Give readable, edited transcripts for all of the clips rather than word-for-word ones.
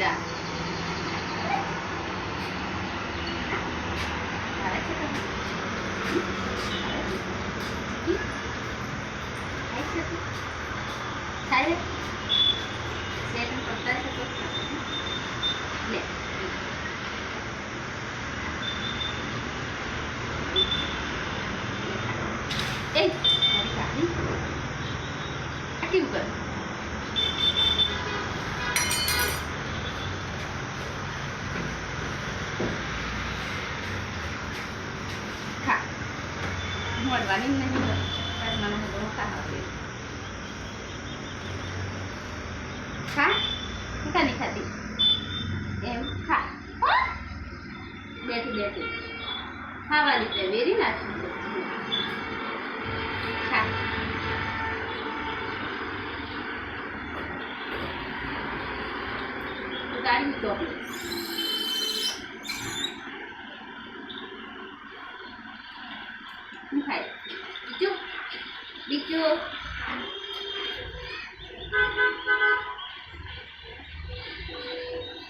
જા આવે છે તમને? ખાય છે તું? ખાય સેટ કરતા છે તો લે એ મારી કાકી આ કેવું કર ખા મળવાની નહીં તાર મને હું ખા ખા ખા નહીં ખાતી એમ ખા બેઠી બેઠી ખાવાની છે વેરી નાખી ખા ગાડી ચોકલેટ શું ખાય બીજું બીજું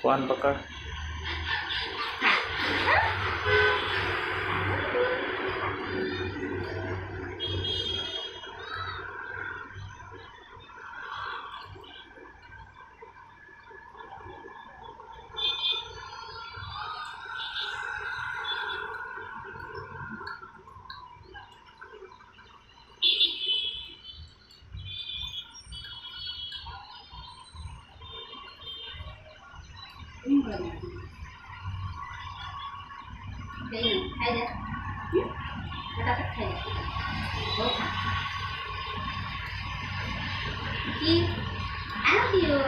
ફોન પકડ ખાઈ જા ફટાફટ ખાઈ જા બહુ ખા કી આવ્યો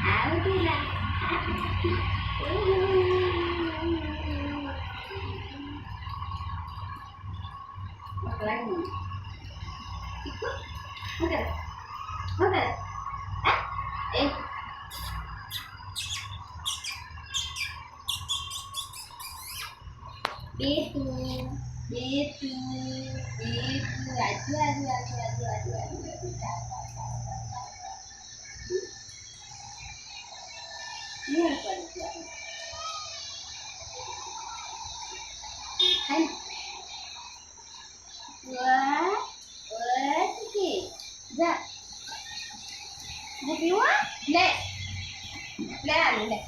આવ્યો Betul, Ini apa dia? Hai. Wah, sikit. Jap. Nak keluar? Lek. Lek. Lek.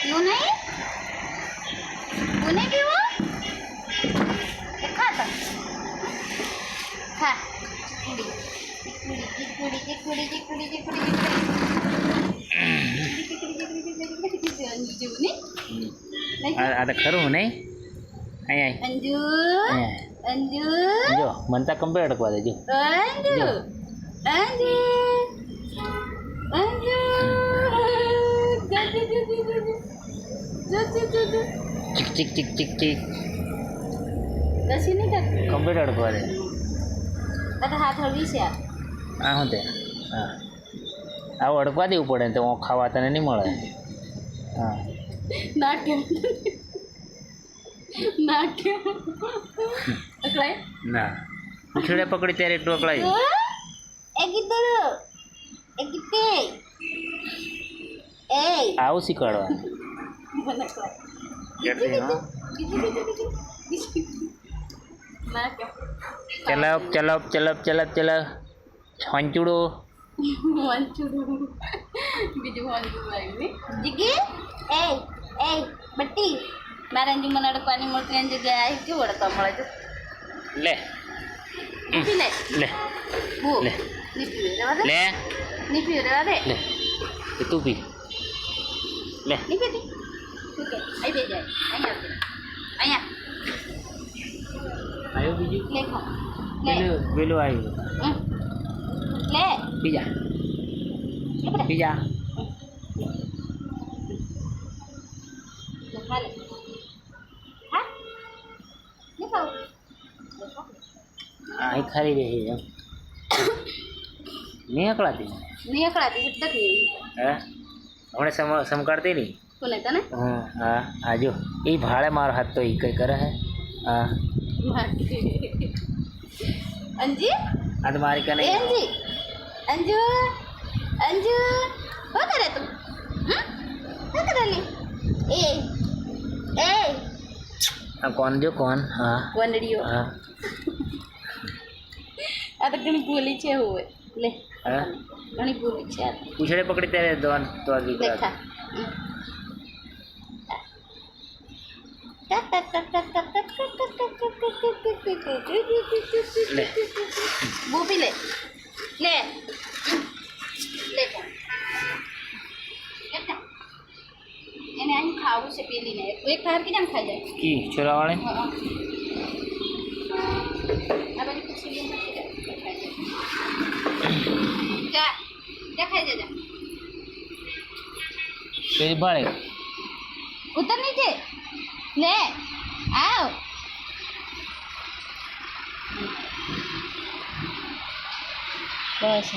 क्यों नहीं उन्हें भी वो देखा था हाँ ada ખરું નહીં અહીં અંજુ અંજુ જો મનતા કમ્પ્લીટ કરવા દેજો અંજુ અંજુ અંજુ ચીક Kasih ni kan? કમ્પ્લીટ કરવા દે Ada હાથ હળવી છે આ શું તે હા આવું અડકવા દેવું પડે ને તો ખાવા તને નહીં મળે હા નાટ્ય અકળાય ના ઉછળે પકડી ત્યારે એટલું અકળાય આવું શીખવાડવાનું કેટલી હા ચલાવ છોંચુડો બીજું આવી જીગી એ બટ્ટી મારા અંજુ મને અડકવાની મળતી જગ્યાએ આવી કેવું અડકવા મળે છે લે લે લે લે લે ની પીવે રેવા દે લે તું પી લે ની પીતી ઓકે આઈ બે જાય અહીંયા આવ્યો બીજું લે ખા લે પેલું આવ્યું લે પીઝા લે બેટા પીઝા લે ખા લે હા લે ખાવ અહીં ખરી રહી એમ નહીં અકળાતી નહીં અકળાતી એટલે કે હે હમણાં સમકાડતી નહીં કોને તને હા આ જો એ ભાડે મારો હાથ તો એ કંઈ કરે હે હા અંજી આ તો મારી કને એ અંજી અંજુ અંજુ શું કરે તું શું કરે લી એ એ આ કોણ જો કોણ હા વંદડીઓ હા આ તો ઘણી ભૂલી છે હોય લે હા ઘણી ભૂલી છે આ પૂછડે પકડી ત્યારે દોન તો દેખા લે બૂપી લે લે લે એને અહીં ખાવું છે પેલીને એક ખાર કે કેમ ખાઈ જાય કી છોરાવાળે આ બધી ખીચડી ખાઈ જાય જા ખાઈ જાય પેલી ભાડે ઉતર નીચે લે આવ બસ